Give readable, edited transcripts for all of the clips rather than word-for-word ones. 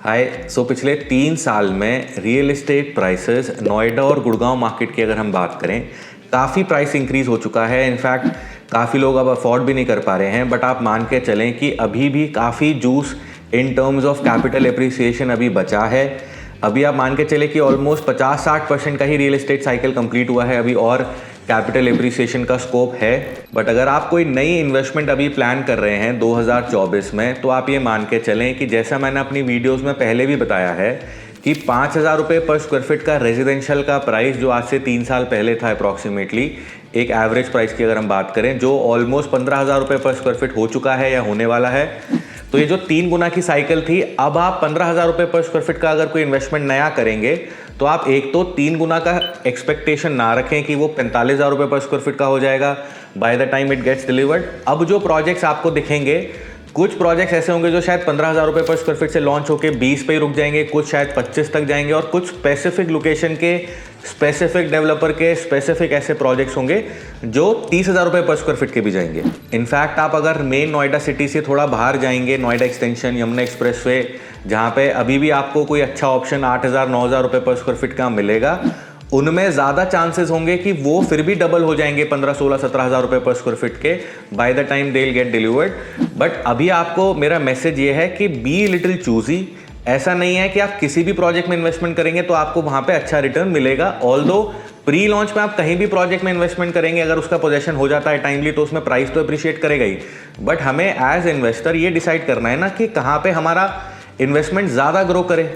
हाय। पिछले 3 साल में रियल एस्टेट प्राइसेस नोएडा और गुड़गांव मार्केट की अगर हम बात करें, काफ़ी प्राइस इंक्रीज़ हो चुका है। इनफैक्ट काफ़ी लोग अब अफोर्ड भी नहीं कर पा रहे हैं। बट आप मान के चलें कि अभी भी काफ़ी juice in terms of capital appreciation अभी बचा है। अभी आप मान के चले कि ऑलमोस्ट 50-60% का ही रियल एस्टेट साइकिल कंप्लीट हुआ है अभी, और कैपिटल एप्रिसिएशन का स्कोप है। बट अगर आप कोई नई इन्वेस्टमेंट अभी प्लान कर रहे हैं 2024 में, तो आप ये मान के चलें कि जैसा मैंने अपनी वीडियोस में पहले भी बताया है कि 5,000 रुपये पर स्क्वायर फीट का रेजिडेंशियल का प्राइस जो आज से 3 साल पहले था अप्रॉक्सीमेटली, एक एवरेज प्राइस की अगर हम बात करें, जो ऑलमोस्ट 15,000 रुपये पर स्क्वायर फीट हो चुका है या होने वाला है। तो ये जो 3 गुना की साइकिल थी, अब आप 15,000 रुपये पर स्क्वायर फीट का अगर कोई इन्वेस्टमेंट नया करेंगे तो आप एक तो 3 गुना का एक्सपेक्टेशन ना रखें कि वो 45,000 रुपये पर स्क्वायर फीट का हो जाएगा by the time it gets delivered. अब जो प्रोजेक्ट्स आपको दिखेंगे, कुछ प्रोजेक्ट्स ऐसे होंगे जो शायद 15,000 रुपये पर स्क्वायर फीट से लॉन्च होकर 20 पे ही रुक जाएंगे, कुछ शायद 25 तक जाएंगे, और कुछ स्पेसिफिक लोकेशन के स्पेसिफिक डेवलपर के स्पेसिफिक ऐसे प्रोजेक्ट्स होंगे जो 30,000 रुपये पर स्क्वायर फीट के भी जाएंगे। इनफैक्ट आप अगर मेन नोएडा सिटी से थोड़ा बाहर जाएंगे, नोएडा एक्सटेंशन, यमुना एक्सप्रेसवे, जहाँ पे अभी भी आपको कोई अच्छा ऑप्शन 8,000-9,000 रुपये पर स्क्वायर फीट का मिलेगा, उनमें ज़्यादा चांसेस होंगे कि वो फिर भी डबल हो जाएंगे 15-16-17,000 रुपये पर स्क्वायर फीट के bye the time they will get delivered. But अभी आपको मेरा मैसेज ये है कि बी लिटिल चूजी। ऐसा नहीं है कि आप किसी भी प्रोजेक्ट में इन्वेस्टमेंट करेंगे तो आपको वहाँ पे अच्छा रिटर्न मिलेगा। ऑल्दो प्री लॉन्च में आप कहीं भी प्रोजेक्ट में इन्वेस्टमेंट करेंगे, अगर उसका पोजेशन हो जाता है टाइमली, तो उसमें प्राइस तो अप्रिशिएट करेगा ही। बट हमें एज इन्वेस्टर ये डिसाइड करना है ना कि कहाँ पे हमारा इन्वेस्टमेंट ज़्यादा ग्रो करे।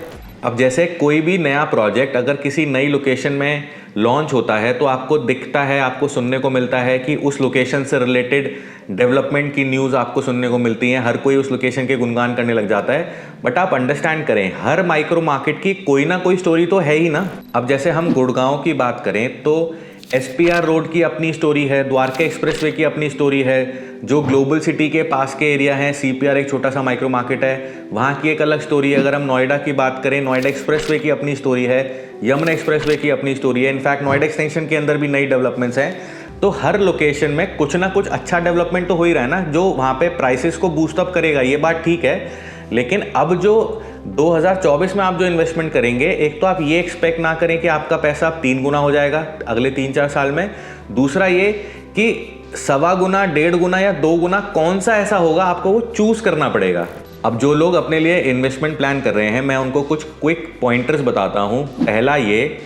अब जैसे कोई भी नया प्रोजेक्ट अगर किसी नई लोकेशन में लॉन्च होता है तो आपको दिखता है, आपको सुनने को मिलता है कि उस लोकेशन से रिलेटेड डेवलपमेंट की न्यूज़ आपको सुनने को मिलती है, हर कोई उस लोकेशन के गुणगान करने लग जाता है। बट आप अंडरस्टैंड करें, हर माइक्रो मार्केट की कोई ना कोई स्टोरी तो है ही ना। अब जैसे हम गुड़गांव की बात करें तो SPR रोड की अपनी स्टोरी है, द्वारका एक्सप्रेसवे की अपनी स्टोरी है, जो ग्लोबल सिटी के पास के एरिया हैं, CPR एक छोटा सा माइक्रो मार्केट है, वहाँ की एक अलग स्टोरी है। अगर हम नोएडा की बात करें, नोएडा एक्सप्रेसवे की अपनी स्टोरी है, यमुना एक्सप्रेसवे की अपनी स्टोरी है। इनफैक्ट नोएडा एक्सटेंशन के अंदर भी नई डेवलपमेंट्स हैं। तो हर लोकेशन में कुछ ना कुछ अच्छा डेवलपमेंट तो हो ही रहा है ना, जो वहाँ पे प्राइसेस को बूस्टअप करेगा, ये बात ठीक है। लेकिन अब जो 2024 में आप जो इन्वेस्टमेंट करेंगे, एक तो आप ये एक्सपेक्ट ना करें कि आपका पैसा 3 गुना हो जाएगा अगले 3-4 साल में। दूसरा ये कि 1.25 गुना, 1.5 गुना या 2 गुना कौन सा ऐसा होगा, आपको वो चूज करना पड़ेगा। अब जो लोग अपने लिए इन्वेस्टमेंट प्लान कर रहे हैं, मैं उनको कुछ क्विक पॉइंटर्स बताता हूँ। पहला ये,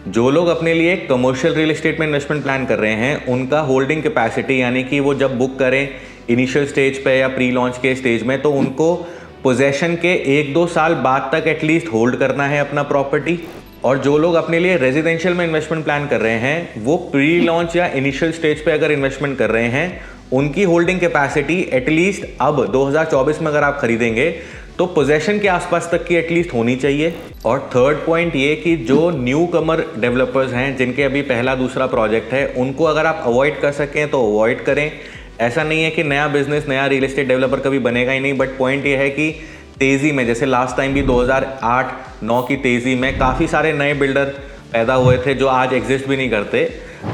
जो लोग अपने लिए कमर्शियल रियल एस्टेट में इन्वेस्टमेंट प्लान कर रहे हैं, उनका होल्डिंग कैपेसिटी, यानी कि वो जब बुक करें इनिशियल स्टेज पे या प्री लॉन्च के स्टेज में, तो उनको पोजेशन के 1-2 साल बाद तक एटलीस्ट होल्ड करना है अपना प्रॉपर्टी। और जो लोग अपने लिए रेजिडेंशियल में इन्वेस्टमेंट प्लान कर रहे हैं, वो प्री लॉन्च या इनिशियल स्टेज पे अगर इन्वेस्टमेंट कर रहे हैं, उनकी होल्डिंग कैपेसिटी एटलीस्ट अब 2024 में अगर आप खरीदेंगे तो पोजेशन के आसपास तक की एटलीस्ट होनी चाहिए। और थर्ड पॉइंट ये कि जो न्यू कमर डेवलपर्स हैं, जिनके अभी पहला दूसरा प्रोजेक्ट है, उनको अगर आप अवॉइड कर सकें तो अवॉइड करें। ऐसा नहीं है कि नया बिजनेस, नया रियल एस्टेट डेवलपर कभी बनेगा ही नहीं, बट पॉइंट ये है कि तेज़ी में, जैसे लास्ट टाइम भी 2008-9 की तेज़ी में काफ़ी सारे नए बिल्डर पैदा हुए थे जो आज एग्जिस्ट भी नहीं करते।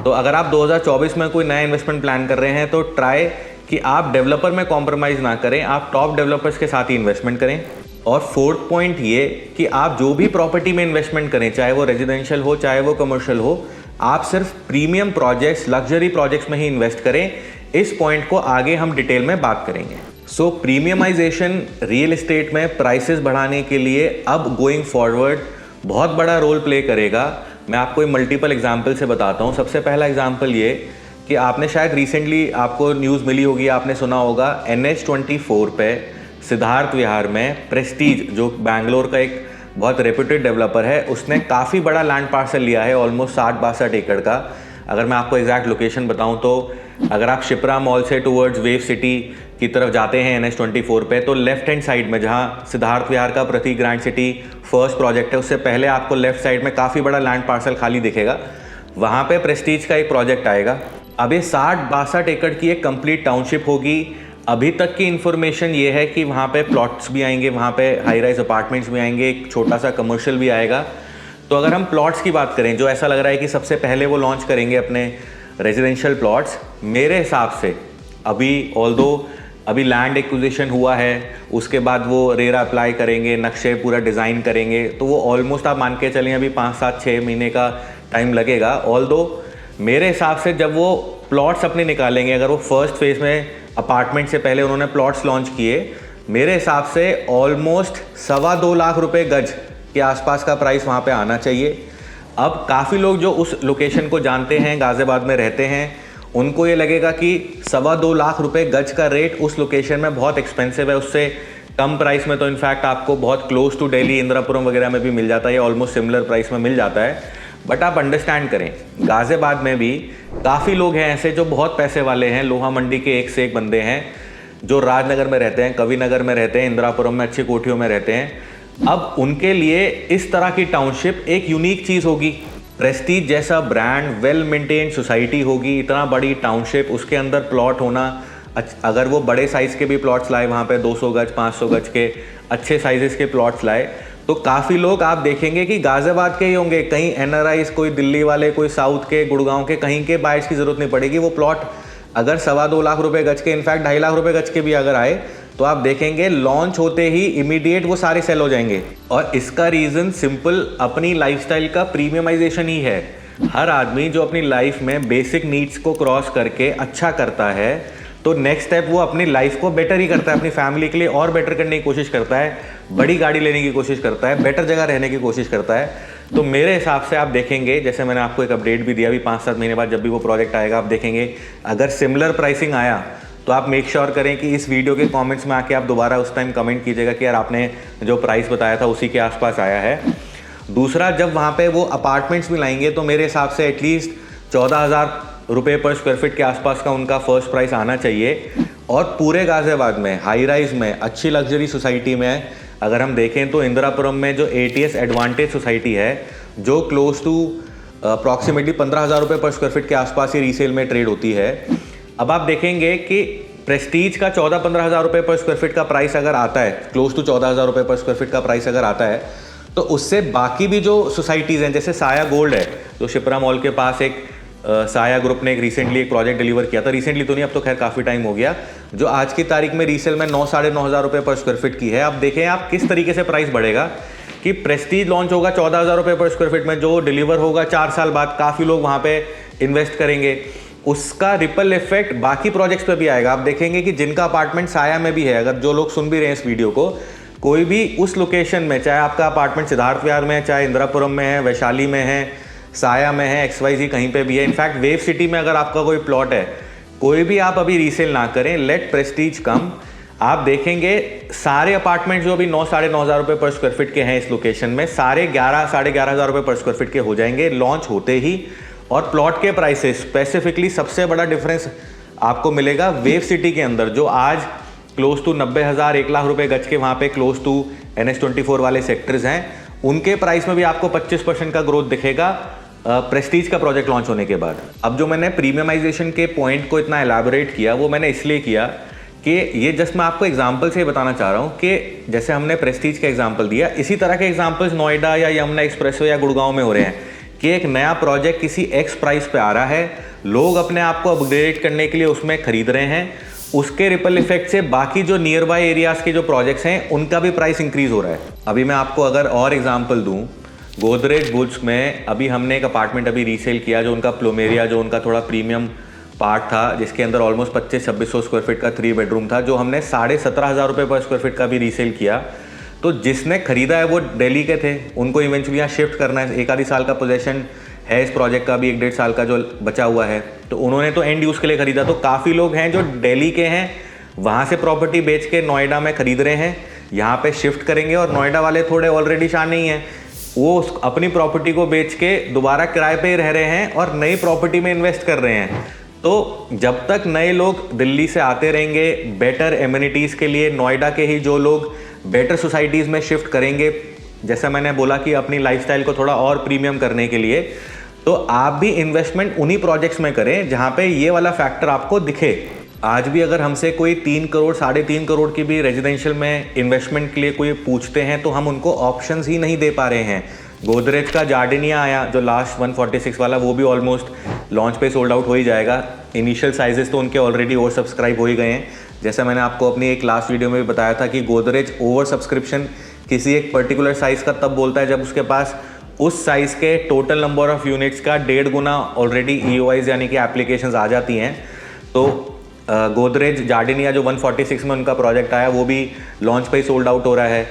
तो अगर आप 2024 में कोई नया इन्वेस्टमेंट प्लान कर रहे हैं तो ट्राई कि आप डेवलपर में कॉम्प्रोमाइज़ ना करें, आप टॉप डेवलपर्स के साथ ही इन्वेस्टमेंट करें। और फोर्थ पॉइंट ये कि आप जो भी प्रॉपर्टी में इन्वेस्टमेंट करें, चाहे वो रेजिडेंशियल हो चाहे वो कमर्शियल हो, आप सिर्फ प्रीमियम प्रोजेक्ट्स, लग्जरी प्रोजेक्ट्स में ही इन्वेस्ट करें। इस पॉइंट को आगे हम डिटेल में बात करेंगे। सो प्रीमियमाइजेशन रियल एस्टेट में प्राइसेस बढ़ाने के लिए अब गोइंग फॉरवर्ड बहुत बड़ा रोल प्ले करेगा। मैं आपको मल्टीपल एग्जाम्पल से बताता हूँ। सबसे पहला एग्जाम्पल ये कि आपने शायद रिसेंटली आपको न्यूज़ मिली होगी, आपने सुना होगा, NH24 पे सिद्धार्थ विहार में प्रेस्टीज, जो बैंगलोर का एक बहुत रेप्यूटेड डेवलपर है, उसने काफ़ी बड़ा लैंड पार्सल लिया है, ऑलमोस्ट 60-62 एकड़ का। अगर मैं आपको एग्जैक्ट लोकेशन बताऊं तो अगर आप शिप्रा मॉल से टूवर्ड्स वेव सिटी की तरफ जाते हैं NH24 पे, तो लेफ्ट हैंड साइड में, जहां सिद्धार्थ विहार का प्रति ग्रैंड सिटी फर्स्ट प्रोजेक्ट है, उससे पहले आपको लेफ्ट साइड में काफ़ी बड़ा लैंड पार्सल खाली दिखेगा। वहाँ पे प्रेस्टीज का एक प्रोजेक्ट आएगा। अब ये 60-62 एकड़ की एक कंप्लीट टाउनशिप होगी। अभी तक की इन्फॉर्मेशन ये है कि वहाँ पे प्लॉट्स भी आएंगे, वहाँ पे हाई राइज अपार्टमेंट्स भी आएंगे, एक छोटा सा कमर्शियल भी आएगा। तो अगर हम प्लॉट्स की बात करें, जो ऐसा लग रहा है कि सबसे पहले वो लॉन्च करेंगे अपने रेजिडेंशियल प्लॉट्स, मेरे हिसाब से अभी ऑल्दो अभी लैंड एक्विजिशन हुआ है, उसके बाद वो रेरा अप्लाई करेंगे, नक्शे पूरा डिज़ाइन करेंगे, तो वो ऑलमोस्ट आप मान के चलें अभी 5-7-6 महीने का टाइम लगेगा। ऑल्दो मेरे हिसाब से जब वो प्लॉट्स अपने निकालेंगे, अगर वो फर्स्ट फेज में अपार्टमेंट से पहले उन्होंने प्लॉट्स लॉन्च किए, मेरे हिसाब से ऑलमोस्ट 2.25 लाख रुपए गज के आसपास का प्राइस वहाँ पे आना चाहिए। अब काफ़ी लोग जो उस लोकेशन को जानते हैं, गाज़ियाबाद में रहते हैं, उनको ये लगेगा कि 2.25 लाख रुपए गज का रेट उस लोकेशन में बहुत एक्सपेंसिव है, उससे कम प्राइस में तो इनफैक्ट आपको बहुत क्लोज टू दिल्ली, इंदिरापुरम वगैरह में भी मिल जाता है, ऑलमोस्ट सिमिलर प्राइस में मिल जाता है। बट आप अंडरस्टैंड करें, गाज़ियाबाद में भी काफ़ी लोग हैं ऐसे जो बहुत पैसे वाले हैं, लोहा मंडी के एक से एक बंदे हैं, जो राजनगर में रहते हैं, कवि नगर में रहते हैं, इंदिरापुरम में अच्छी कोठियों में रहते हैं। अब उनके लिए इस तरह की टाउनशिप एक यूनिक चीज़ होगी। प्रेस्टीज जैसा ब्रांड, वेल मेंटेन सोसाइटी होगी, इतना बड़ी टाउनशिप, उसके अंदर प्लॉट होना, अगर वो बड़े साइज़ के भी प्लॉट्स लाए, वहाँ पे 200 गज 500 गज के अच्छे साइजेस के प्लॉट्स लाए, तो काफ़ी लोग आप देखेंगे कि गाज़ियाबाद के ही होंगे। कहीं एनआरआईज, कोई दिल्ली वाले, कोई साउथ के, गुड़गांव के, कहीं के बायर्स की ज़रूरत नहीं पड़ेगी। वो प्लॉट अगर 2.25 लाख रुपए गज के, इनफैक्ट 2.5 लाख रुपए गज के भी अगर आए, तो आप देखेंगे लॉन्च होते ही इमीडिएट वो सारे सेल हो जाएंगे। और इसका रीज़न सिंपल अपनी लाइफस्टाइल का प्रीमियमाइजेशन ही है। हर आदमी जो अपनी लाइफ में बेसिक नीड्स को क्रॉस करके अच्छा करता है, तो नेक्स्ट स्टेप वो अपनी लाइफ को बेटर ही करता है, अपनी फैमिली के लिए और बेटर करने की कोशिश करता है, बड़ी गाड़ी लेने की कोशिश करता है, बेटर जगह रहने की कोशिश करता है। तो मेरे हिसाब से आप देखेंगे, जैसे मैंने आपको एक अपडेट भी दिया, अभी 5-7 महीने बाद जब भी वो प्रोजेक्ट आएगा, आप देखेंगे अगर सिमिलर प्राइसिंग आया तो आप मेक श्योर करें कि इस वीडियो के कमेंट्स में आके आप दोबारा उस टाइम कमेंट कीजिएगा कि यार आपने जो प्राइस बताया था उसी के आसपास आया है। दूसरा, जब वहाँ पे वो अपार्टमेंट्स भी लाएंगे तो मेरे हिसाब से एटलीस्ट 14,000 रुपये पर स्क्वायर फीट के आसपास का उनका फर्स्ट प्राइस आना चाहिए। और पूरे गाज़ियाबाद में हाई राइज में, अच्छी लग्जरी सोसाइटी में अगर हम देखें तो इंदिरापुरम में जो ATS एडवांटेज सोसाइटी है, जो क्लोज टू अप्रॉक्सीमेटली 15,000 रुपये पर स्क्वायर फीट के आसपास ही रीसेल में ट्रेड होती है। अब आप देखेंगे कि प्रेस्टीज का 14-15 हज़ार रुपये पर स्क्वायर फीट का प्राइस अगर आता है, क्लोज टू 14,000 रुपये पर स्क्वायर फीट का प्राइस अगर आता है, तो उससे बाकी भी जो सोसाइटीज़ हैं, जैसे साया गोल्ड है, जो शिप्रा मॉल के पास एक साया ग्रुप ने एक रिसेंटली एक प्रोजेक्ट डिलीवर किया था, रिसेंटली तो नहीं, अब तो खैर काफ़ी टाइम हो गया, जो आज की तारीख में रीसेल में 9-9.5 हज़ार रुपये पर स्क्वायर फीट की है। अब देखें आप किस तरीके से प्राइस बढ़ेगा कि प्रेस्टीज लॉन्च होगा 14,000 रुपये पर स्क्वायर फीट में, जो डिलीवर होगा 4 साल बाद, काफ़ी लोग वहाँ पे इन्वेस्ट करेंगे, उसका रिपल इफेक्ट बाकी प्रोजेक्ट्स पे भी आएगा। आप देखेंगे कि जिनका अपार्टमेंट साया में भी है, अगर जो लोग सुन भी रहे हैं इस वीडियो को, कोई भी उस लोकेशन में, चाहे आपका अपार्टमेंट सिद्धार्थ विहार में है, चाहे इंदिरापुरम में है, वैशाली में है, साया में है, XYZ कहीं पे भी है, इनफैक्ट वेव सिटी में अगर आपका कोई प्लॉट है, कोई भी आप अभी रीसेल ना करें, लेट प्रेस्टीज कम। आप देखेंगे सारे अपार्टमेंट जो अभी 9-9.5 हज़ार रुपये पर स्क्वायर फीट के हैं इस लोकेशन में, सारे 11-11.5 हज़ार रुपये पर स्क्वायर फीट के हो जाएंगे लॉन्च होते ही। और प्लॉट के प्राइसेस स्पेसिफिकली सबसे बड़ा डिफरेंस आपको मिलेगा वेव सिटी के अंदर, जो आज क्लोज टू 90,000 1 लाख रुपए गज के वहाँ पे क्लोज टू NH24 वाले सेक्टर्स हैं, उनके प्राइस में भी आपको 25% का ग्रोथ दिखेगा प्रेस्टीज का प्रोजेक्ट लॉन्च होने के बाद। अब जो मैंने प्रीमियमाइजेशन के पॉइंट को इतना एलैबोरेट किया, वो मैंने इसलिए किया कि ये जस्ट मैं आपको एग्जांपल से बताना चाह रहा हूँ कि जैसे हमने प्रेस्टीज का एग्जांपल दिया, इसी तरह के एग्जांपल्स नोएडा या यमुना एक्सप्रेसवे या गुड़गांव में हो रहे हैं कि एक नया प्रोजेक्ट किसी X प्राइस पे आ रहा है, लोग अपने आप को अपग्रेड करने के लिए उसमें खरीद रहे हैं, उसके रिपल इफेक्ट से बाकी जो नियर बाय एरियाज़ के जो प्रोजेक्ट्स हैं उनका भी प्राइस इंक्रीज हो रहा है। अभी मैं आपको अगर और एग्जांपल दूं, गोदरेज बुल्स में अभी हमने एक अपार्टमेंट अभी रीसेल किया, जो उनका प्लूमेरिया, जो उनका थोड़ा प्रीमियम पार्ट था, जिसके अंदर ऑलमोस्ट 2500-2600 स्क्वायर फीट का 3 बेडरूम था, जो हमने 17,500 रुपये पर स्क्वायर फीट का भी रीसेल किया। तो जिसने खरीदा है वो दिल्ली के थे, उनको इवेंचुअली यहाँ शिफ्ट करना है, 1 आधी साल का पोजेशन है इस प्रोजेक्ट का भी, 1-1.5 साल का जो बचा हुआ है, तो उन्होंने तो एंड यूज़ के लिए खरीदा। तो काफ़ी लोग हैं जो दिल्ली के हैं, वहाँ से प्रॉपर्टी बेच के नोएडा में खरीद रहे हैं, यहाँ पे शिफ्ट करेंगे, और नोएडा वाले थोड़े ऑलरेडी शान नहीं है, वो अपनी प्रॉपर्टी को बेच के दोबारा किराए पे ही रह रहे हैं और नई प्रॉपर्टी में इन्वेस्ट कर रहे हैं। तो जब तक नए लोग दिल्ली से आते रहेंगे बेटर एमिनिटीज़ के लिए, नोएडा के ही जो लोग बेटर सोसाइटीज़ में शिफ्ट करेंगे, जैसा मैंने बोला कि अपनी लाइफस्टाइल को थोड़ा और प्रीमियम करने के लिए, तो आप भी इन्वेस्टमेंट उन्हीं प्रोजेक्ट्स में करें जहाँ पे ये वाला फैक्टर आपको दिखे। आज भी अगर हमसे कोई 3 करोड़ 3.5 करोड़ की भी रेजिडेंशियल में इन्वेस्टमेंट के लिए कोई पूछते हैं, तो हम उनको ऑप्शंस ही नहीं दे पा रहे हैं। गोदरेज का जार्डिनिया आया जो लास्ट 146 वाला, वो भी ऑलमोस्ट लॉन्च पे सोल्ड आउट हो ही जाएगा। इनिशियल साइजेस तो उनके ऑलरेडी ओवर सब्सक्राइब हो ही गए हैं, जैसे मैंने आपको अपनी एक लास्ट वीडियो में भी बताया था कि गोदरेज ओवर सब्सक्रिप्शन किसी एक पर्टिकुलर साइज़ का तब बोलता है जब उसके पास उस साइज़ के टोटल नंबर ऑफ़ यूनिट्स का 1.5 गुना ऑलरेडी EOIs यानी कि एप्लीकेशंस आ जाती हैं। तो गोदरेज जार्डिनिया जो 146 में उनका प्रोजेक्ट आया वो भी लॉन्च पे ही सोल्ड आउट हो रहा है।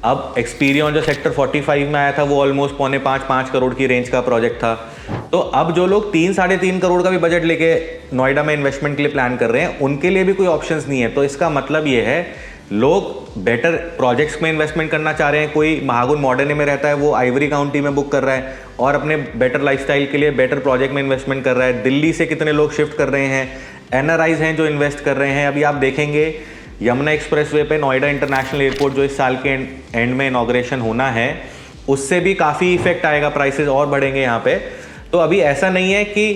अब एक्सपीरियन जो सेक्टर 45 में आया था वो ऑलमोस्ट 4.5 करोड़ की रेंज का प्रोजेक्ट था। तो अब जो लोग 3-3.5 करोड़ का भी बजट लेके नोएडा में इन्वेस्टमेंट के लिए प्लान कर रहे हैं उनके लिए भी कोई ऑप्शंस नहीं है। तो इसका मतलब ये है लोग बेटर प्रोजेक्ट्स में इन्वेस्टमेंट करना चाह रहे हैं। कोई महागुन मॉडर्न में रहता है वो आइवरी काउंटी में बुक कर रहा है और अपने बेटर लाइफस्टाइल के लिए बेटर प्रोजेक्ट में इन्वेस्टमेंट कर रहा है। दिल्ली से कितने लोग शिफ्ट कर रहे हैं, NRIs हैं जो इन्वेस्ट कर रहे हैं। अभी आप देखेंगे यमुना एक्सप्रेसवे पे नोएडा इंटरनेशनल एयरपोर्ट जो इस साल के एंड में इनॉग्रेशन होना है उससे भी काफ़ी इफेक्ट आएगा, प्राइसेस और बढ़ेंगे यहाँ पे। तो अभी ऐसा नहीं है कि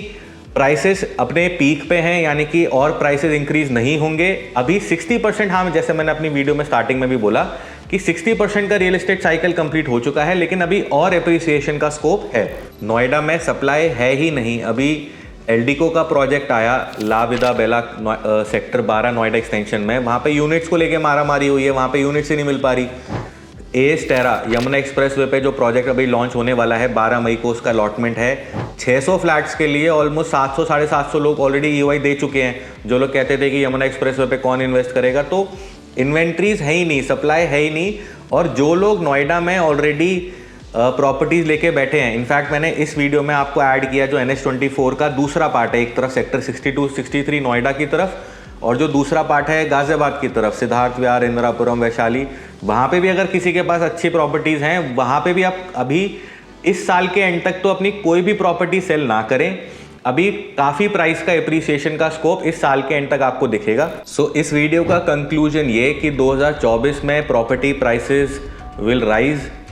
प्राइसेस अपने पीक पे हैं यानी कि और प्राइसेस इंक्रीज नहीं होंगे। अभी 60%, हाँ जैसे मैंने अपनी वीडियो में स्टार्टिंग में भी बोला कि 60% का रियल एस्टेट साइकिल कंप्लीट हो चुका है, लेकिन अभी और एप्रिसिएशन का स्कोप है। नोएडा में सप्लाई है ही नहीं। अभी एल्डिको का प्रोजेक्ट आया ला विदा बेला सेक्टर 12 नोएडा एक्सटेंशन में, वहाँ पे यूनिट्स को लेके मारामारी हुई है, वहाँ पे यूनिट्स ही नहीं मिल पा रही। एस टेरा यमुना एक्सप्रेसवे पे जो प्रोजेक्ट अभी लॉन्च होने वाला है 12 मई को, उसका अलॉटमेंट है 600 फ्लैट्स के लिए। ऑलमोस्ट 700-750 लोग ऑलरेडी EOI दे चुके हैं। जो लोग कहते थे कि यमुना एक्सप्रेसवे पे कौन इन्वेस्ट करेगा, तो इन्वेंट्रीज है ही नहीं, सप्लाई है ही नहीं। और जो लोग नोएडा में ऑलरेडी प्रॉपर्टीज़ लेके बैठे हैं, इनफैक्ट मैंने इस वीडियो में आपको ऐड किया जो NH24 का दूसरा पार्ट है, एक तरफ सेक्टर 62-63 नोएडा की तरफ और जो दूसरा पार्ट है गाजियाबाद की तरफ, सिद्धार्थ विहार, इंदिरापुरम, वैशाली, वहाँ पे भी अगर किसी के पास अच्छी प्रॉपर्टीज़ हैं वहाँ पे भी आप अभी इस साल के एंड तक तो अपनी कोई भी प्रॉपर्टी सेल ना करें। अभी काफ़ी प्राइस का एप्रिसिएशन का स्कोप इस साल के एंड तक आपको दिखेगा। सो इस वीडियो का कंक्लूजन ये कि 2024 में property prices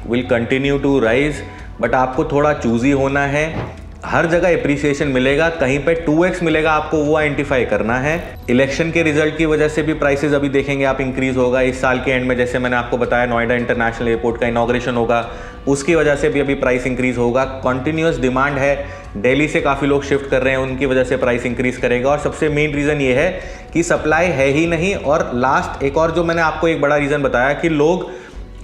will continue to rise, but आपको थोड़ा चूजी होना है। हर जगह एप्रिसिएशन मिलेगा, कहीं पे 2x मिलेगा, आपको वो आइडेंटिफाई करना है। इलेक्शन के रिजल्ट की वजह से भी प्राइसेस अभी देखेंगे आप इंक्रीज होगा इस साल के एंड में। जैसे मैंने आपको बताया नोएडा इंटरनेशनल एयरपोर्ट का इनॉग्रेशन होगा, उसकी वजह से भी अभी प्राइस इंक्रीज होगा। कॉन्टिन्यूस डिमांड है, दिल्ली से काफ़ी लोग शिफ्ट कर रहे हैं, उनकी वजह से प्राइस इंक्रीज करेगा। और सबसे मेन रीज़न ये है कि सप्लाई है ही नहीं। और लास्ट एक और जो मैंने आपको एक बड़ा रीज़न बताया कि लोग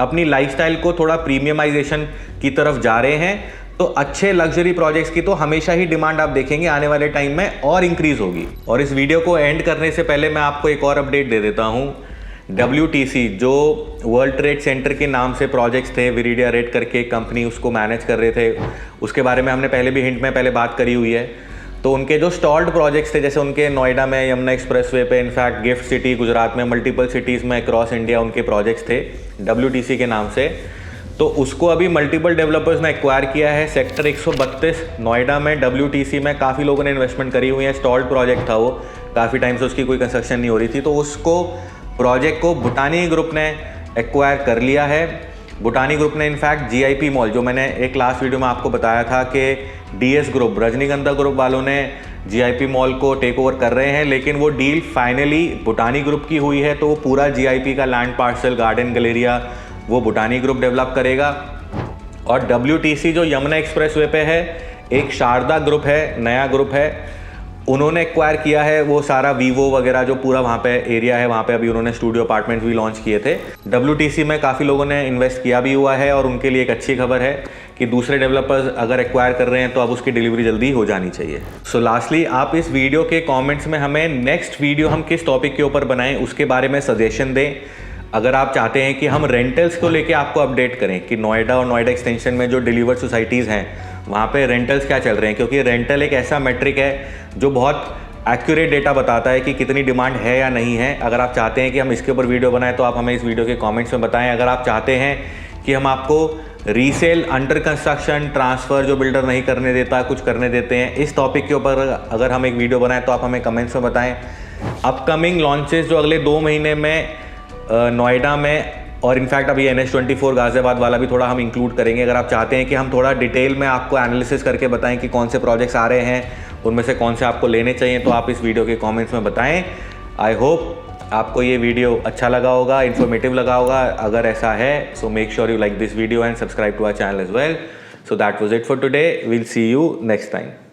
अपनी लाइफस्टाइल को थोड़ा प्रीमियमाइजेशन की तरफ जा रहे हैं, तो अच्छे लग्जरी प्रोजेक्ट्स की तो हमेशा ही डिमांड आप देखेंगे आने वाले टाइम में और इंक्रीज होगी। और इस वीडियो को एंड करने से पहले मैं आपको एक और अपडेट दे देता हूँ। WTC जो वर्ल्ड ट्रेड सेंटर के नाम से प्रोजेक्ट्स थे, विरिडिया रेट करके कंपनी उसको मैनेज कर रहे थे, उसके बारे में हमने पहले भी हिंट में पहले बात करी हुई है। तो उनके जो स्टॉल्ड प्रोजेक्ट्स थे, जैसे उनके नोएडा में यमुना एक्सप्रेसवे पे, इनफैक्ट गिफ्ट सिटी गुजरात में, मल्टीपल सिटीज़ में अक्रॉस इंडिया उनके प्रोजेक्ट्स थे WTC के नाम से। तो उसको अभी मल्टीपल डेवलपर्स ने एक्वायर किया है। सेक्टर 132 नोएडा में WTC में काफ़ी लोगों ने इन्वेस्टमेंट करी हुई है। स्टॉल्ड प्रोजेक्ट था वो, काफ़ी टाइम से उसकी कोई कंस्ट्रक्शन नहीं हो रही थी। तो उसको प्रोजेक्ट को भूटानी ग्रुप ने एक्वायर कर लिया है। भूटानी ग्रुप ने इनफैक्ट GIP मॉल, जो मैंने एक लास्ट वीडियो में आपको बताया था कि DS ग्रुप, रजनीगंधा ग्रुप वालों ने GIP मॉल को टेक ओवर कर रहे हैं, लेकिन वो डील फाइनली भूटानी ग्रुप की हुई है। तो वो पूरा GIP का लैंड पार्सल, गार्डन, गैलेरिया वो भूटानी ग्रुप डेवलप करेगा। और WTC जो यमुना एक्सप्रेसवे पे है, एक शारदा ग्रुप है, नया ग्रुप है, उन्होंने एक्वायर किया है वो सारा वीवो वगैरह जो पूरा वहाँ पे एरिया है, वहाँ पे अभी उन्होंने स्टूडियो अपार्टमेंट्स भी लॉन्च किए थे। WTC में काफ़ी लोगों ने इन्वेस्ट किया भी हुआ है और उनके लिए एक अच्छी खबर है कि दूसरे डेवलपर्स अगर एक्वायर कर रहे हैं तो अब उसकी डिलीवरी जल्दी हो जानी चाहिए। सो लास्टली आप इस वीडियो के कॉमेंट्स में हमें नेक्स्ट वीडियो हम किस टॉपिक के ऊपर बनाएं उसके बारे में सजेशन दें। अगर आप चाहते हैं कि हम रेंटल्स को लेके आपको अपडेट करें कि नोएडा और नोएडा एक्सटेंशन में जो डिलीवर्ड सोसाइटीज़ हैं वहाँ पे रेंटल्स क्या चल रहे हैं, क्योंकि रेंटल एक ऐसा मैट्रिक है जो बहुत एक्यूरेट डेटा बताता है कि कितनी डिमांड है या नहीं है। अगर आप चाहते हैं कि हम इसके ऊपर वीडियो बनाएं तो आप हमें इस वीडियो के कमेंट्स में बताएं। अगर आप चाहते हैं कि हम आपको रीसेल, अंडर कंस्ट्रक्शन, ट्रांसफ़र जो बिल्डर नहीं करने देता कुछ करने देते हैं, इस टॉपिक के ऊपर अगर हम एक वीडियो बनाएं तो आप हमें कमेंट्स में बताएं। अपकमिंग लॉन्चेस जो अगले 2 महीने में नोएडा में, और इनफैक्ट अभी NH24 गाजियाबाद वाला भी थोड़ा हम इंक्लूड करेंगे। अगर आप चाहते हैं कि हम थोड़ा डिटेल में आपको एनालिसिस करके बताएं कि कौन से प्रोजेक्ट्स आ रहे हैं, उनमें से कौन से आपको लेने चाहिए, तो आप इस वीडियो के कमेंट्स में बताएं। आई होप आपको ये वीडियो अच्छा लगा होगा, इन्फॉर्मेटिव लगा होगा। अगर ऐसा है so make sure you like this video and subscribe to our channel as well. So that was it for today. Will see you next time.